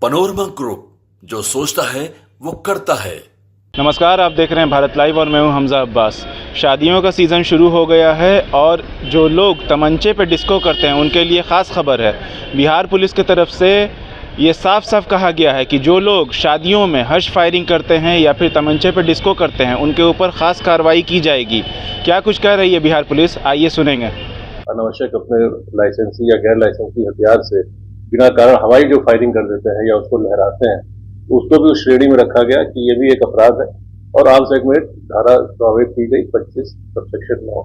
Panorama group, जो सोचता है वो करता है। नमस्कार, आप देख रहे हैं भारत लाइव और मैं हूं हमजा अब्बास। शादियों का सीज़न शुरू हो गया है और जो लोग तमंचे पे डिस्को करते हैं उनके लिए ख़ास खबर है। बिहार पुलिस की तरफ से ये साफ साफ कहा गया है कि जो लोग शादियों में हर्ष फायरिंग करते हैं या फिर तमंचे पे डिस्को करते हैं उनके ऊपर ख़ास कार्रवाई की जाएगी। क्या कुछ कह रही है बिहार पुलिस, आइए सुनेंगे। अनावश्यक अपने लाइसेंसी या गैर लाइसेंसी हथियार से बिना कारण हवाई जो फायरिंग कर देते हैं या उसको लहराते हैं, उसको भी उस श्रेणी में रखा गया कि ये भी एक अपराध है और आर्म्स एक्ट में धारा प्रभावित की गई 25 सबसेक्शन 9।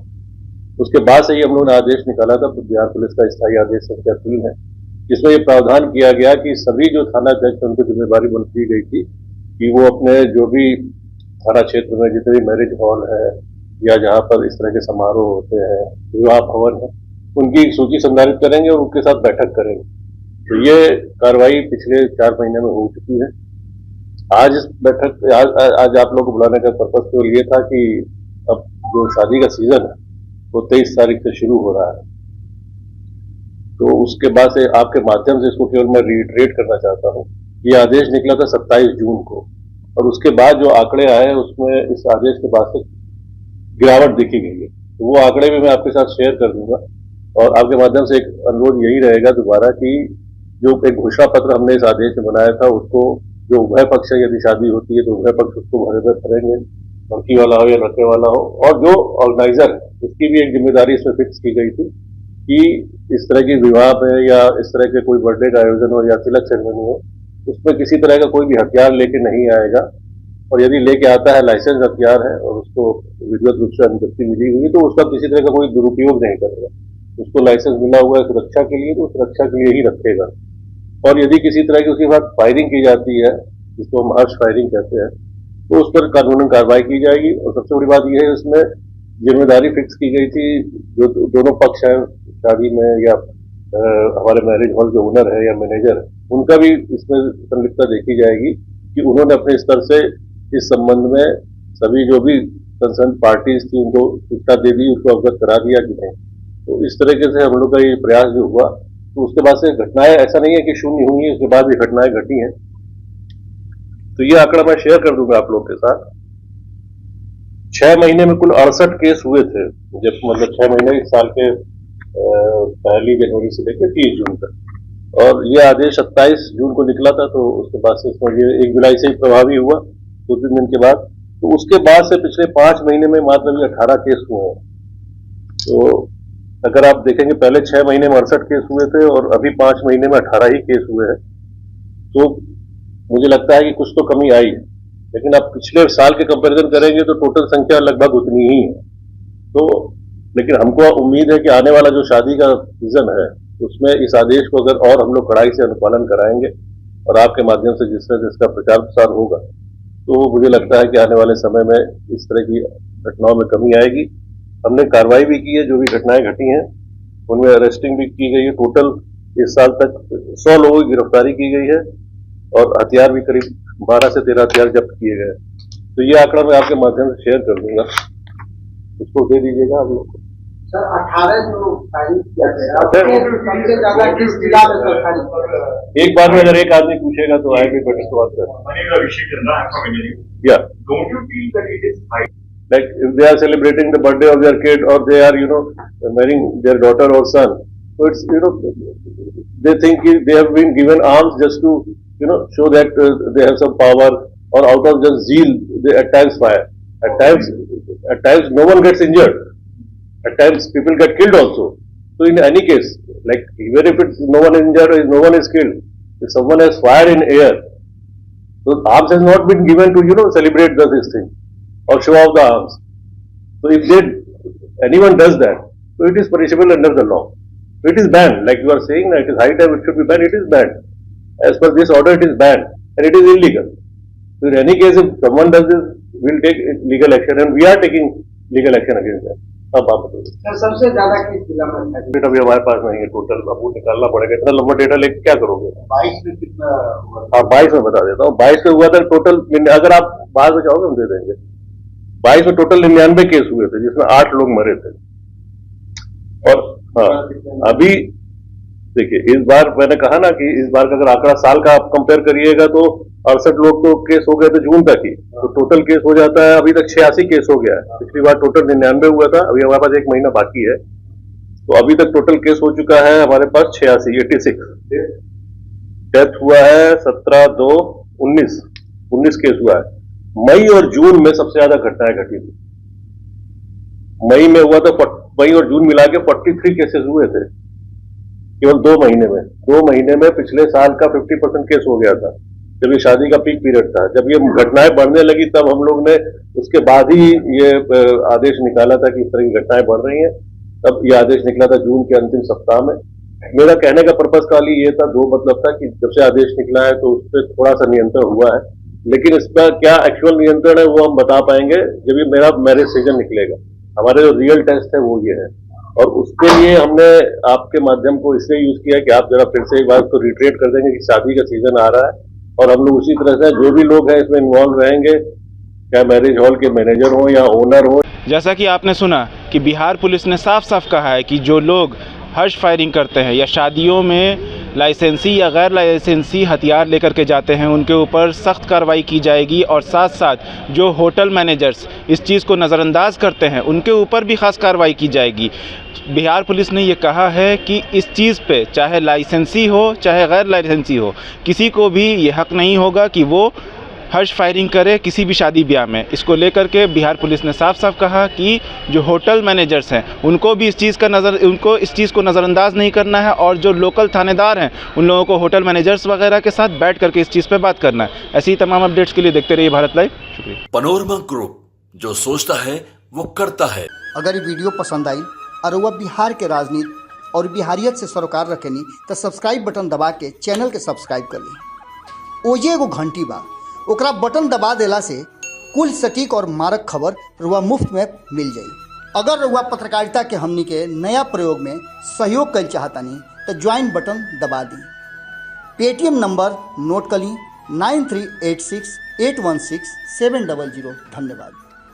उसके बाद से ही हम लोगों ने आदेश निकाला था, बिहार पुलिस का स्थायी आदेश संख्या 3 है, जिसमें ये प्रावधान किया गया कि सभी जो थाना अध्यक्ष उनको जिम्मेदारी दी गई थी कि वो अपने जो भी थाना क्षेत्र में जितने भी मैरिज हॉल है या जहाँ पर इस तरह के समारोह होते हैं, विवाह भवन है, उनकी सूची संधारित करेंगे और उनके साथ बैठक करेंगे। तो ये कार्रवाई पिछले 4 महीने में हो चुकी है। आज इस बैठक आज आप लोग को बुलाने का पर्पज केवल ये था कि अब जो शादी का सीजन है वो 23 तारीख से शुरू हो रहा है, तो उसके बाद से आपके माध्यम से इसको केवल मैं रिट्रेट करना चाहता हूँ। ये आदेश निकला था 27 जून को और उसके बाद जो आंकड़े आए उसमें इस आदेश के बाद से गिरावट देखी गई है, तो वो आंकड़े भी मैं आपके साथ शेयर कर दूंगा। और आपके माध्यम से एक अनुरोध यही रहेगा दोबारा कि जो एक घोषणा पत्र हमने इस आदेश में बनाया था उसको जो उभय पक्ष है, यदि शादी होती है तो उभय पक्ष उसको भरे करेंगे, लड़की वाला हो या लड़के वाला हो, और जो ऑर्गेनाइजर है उसकी भी एक जिम्मेदारी इसमें फिक्स की गई थी कि इस तरह की विवाह में या इस तरह के कोई बर्थडे का आयोजन हो या तिलक सेरेमनी हो, उसमें किसी तरह का कोई भी हथियार लेके नहीं आएगा, और यदि लेके आता है लाइसेंस हथियार है और उसको विधिवत रूप से अनुमति मिली हुई है तो उसका किसी तरह का कोई दुरुपयोग नहीं करेगा। उसको लाइसेंस मिला हुआ है सुरक्षा के लिए, तो सुरक्षा के लिए ही रखेगा। और यदि किसी तरह की उसके साथ फायरिंग की जाती है, जिसको हम हर्ष फायरिंग कहते हैं, तो उस पर कानूनन कार्रवाई की जाएगी। और सबसे बड़ी बात यह है इसमें जिम्मेदारी फिक्स की गई थी, जो दोनों पक्ष हैं शादी में या हमारे मैरिज हॉल के ओनर है या मैनेजर है, उनका भी इसमें संलिप्तता देखी जाएगी कि उन्होंने अपने स्तर से इस संबंध में सभी जो भी कंसर्न पार्टीज थी उनको सूचना दे दी, उसको अवगत करा दिया कि नहीं। तो इस तरीके से हम लोग का ये प्रयास जो हुआ, तो उसके बाद से घटनाएं ऐसा नहीं है कि शून्य हुई है, उसके बाद भी घटनाएं घटी हैं। तो ये आंकड़ा मैं शेयर कर दूंगा आप लोग के साथ। 6 महीने में कुल 68 केस हुए थे, जब मतलब 6 महीने इस साल के 1 जनवरी से लेकर 30 जून तक, और ये आदेश 27 जून को निकला था, तो उसके बाद से इसमें ये 1 जुलाई से ही प्रभावी हुआ 2-3 दिन के बाद। तो उसके बाद से पिछले 5 महीने में मात्र 18 केस हुए हैं। तो अगर आप देखेंगे पहले 6 महीने में 68 केस हुए थे और अभी 5 महीने में 18 ही केस हुए हैं, तो मुझे लगता है कि कुछ तो कमी आई है। लेकिन आप पिछले साल के कंपैरिजन करेंगे तो टोटल संख्या लगभग उतनी ही है। तो लेकिन हमको उम्मीद है कि आने वाला जो शादी का सीजन है उसमें इस आदेश को अगर और हम लोग कड़ाई से अनुपालन कराएंगे और आपके माध्यम से जिस तरह से इसका प्रचार प्रसार होगा, तो मुझे लगता है कि आने वाले समय में इस तरह की घटनाओं में कमी आएगी। हमने कार्रवाई भी की है, जो भी घटनाएं घटी हैं उनमें अरेस्टिंग भी की गई है। टोटल इस साल तक 100 लोगों की गिरफ्तारी की गई है और हथियार भी करीब 12 से 13 हथियार जब्त किए गए। तो ये आंकड़ा मैं आपके माध्यम से शेयर कर दूंगा, उसको दे दीजिएगा आप लोग को। सर 18 जो फायरिंग किया गया सबसे ज्यादा किस जिला में फायरिंग? एक बार में अगर एक आदमी पूछेगा तो आएंगे बेटर सवाल कर। Like if they are celebrating the birthday of their kid or they are marrying their daughter or son, so it's they think they have been given arms just to show that they have some power, or out of just zeal they at times fire. At times no one gets injured. At times people get killed also. So in any case, like even if it's no one is injured or no one is killed, if someone has fired in air, so arms has not been given to celebrate this thing or show off the arms. So if anyone does that, so it is punishable under the law. So it is banned. Like you are saying, it is high time it should be banned. It is banned. As per this order, it is banned and it is illegal. So in any case, if someone does this, we will take legal action, and we are taking legal action against that. अब आप बताइए सबसे ज्यादा किस जिला में? Data भी हमारे पास नहीं है, टोटल आपको निकालना पड़ेगा। इतना लंबा डेटा लेके क्या करोगे? 22 में कितना? हाँ 22 में बता देता हूँ। 22 में हुआ था टोटल, अगर आप बाद में चाहोगे हम दे देंगे। 22 में टोटल 99 केस हुए थे, जिसमें 8 लोग मरे थे। और हाँ अभी देखिए, इस बार मैंने कहा ना कि इस बार का अगर आंकड़ा साल का आप कंपेयर करिएगा तो 68 लोग तो केस हो गए थे जून तक ही, तो टोटल केस हो जाता है अभी तक 86 केस हो गया है। पिछली बार टोटल 99 हुआ था, अभी हमारे पास 1 महीना बाकी है, तो अभी तक टोटल केस हो चुका है हमारे पास 86 डेथ हुआ है 19 केस हुआ है। मई और जून में सबसे ज्यादा घटनाएं घटी थी। मई में हुआ तो मई और जून मिला के 43 केसेस हुए थे केवल 2 महीने में। 2 महीने में पिछले साल का 50% केस हो गया था, जब ये शादी का पीक पीरियड था। जब ये घटनाएं बढ़ने लगी तब हम लोग ने उसके बाद ही ये आदेश निकाला था कि इस तरह की घटनाएं बढ़ रही हैं। तब ये आदेश निकला था जून के अंतिम सप्ताह में। मेरा कहने का पर्पज खाली ये था, 2 मतलब था कि जब से आदेश निकला है तो उस पर थोड़ा सा नियंत्रण हुआ है, लेकिन इसका क्या एक्चुअल नियंत्रण है वो हम बता पाएंगे जब ये मेरा मैरिज सीजन निकलेगा। हमारे जो रियल टेस्ट है वो ये है, और उसके लिए हमने आपके माध्यम को इसलिए यूज किया कि आप जरा फिर से एक बार तो रिट्रेट कर देंगे कि शादी का सीजन आ रहा है, और हम लोग उसी तरह से जो भी लोग हैं इसमें इन्वॉल्व रहेंगे, चाहे मैरिज हॉल के मैनेजर हो या ओनर हो। जैसा कि आपने सुना कि बिहार पुलिस ने साफ साफ कहा है कि जो लोग हर्ष फायरिंग करते हैं या शादियों में लाइसेंसी या गैर लाइसेंसी हथियार लेकर के जाते हैं उनके ऊपर सख्त कार्रवाई की जाएगी, और साथ साथ जो होटल मैनेजर्स इस चीज़ को नज़रअंदाज करते हैं उनके ऊपर भी ख़ास कार्रवाई की जाएगी। बिहार पुलिस ने ये कहा है कि इस चीज़ पे चाहे लाइसेंसी हो चाहे गैर लाइसेंसी हो, किसी को भी ये हक़ नहीं होगा कि वो हर्ष फायरिंग करे किसी भी शादी ब्याह में। इसको लेकर के बिहार पुलिस ने साफ साफ कहा कि जो होटल मैनेजर्स हैं उनको भी इस चीज़ को नज़रअंदाज नहीं करना है, और जो लोकल थानेदार हैं उन लोगों को होटल मैनेजर्स वगैरह के साथ बैठ करके इस चीज़ पे बात करना है। ऐसी ही तमाम अपडेट्स के लिए देखते रहिए भारत लाइव। शुक्रिया। पनोरमा ग्रुप, जो सोचता है वो करता है। अगर ये वीडियो पसंद आई और वह बिहार के राजनीति और बिहारियत से सरोकार रखेनी तो सब्सक्राइब बटन दबा के चैनल के सब्सक्राइब कर ली। ओजे एगो घंटी बा, ओकरा बटन दबा देला से कुल सटीक और मारक खबर रुआ मुफ्त में मिल जाई। अगर रुआ पत्रकारिता के हमनी के नया प्रयोग में सहयोग कर चाहतानी तो ज्वाइन बटन दबा दी। पेटीएम नंबर नोट कर ली 9386816700। धन्यवाद।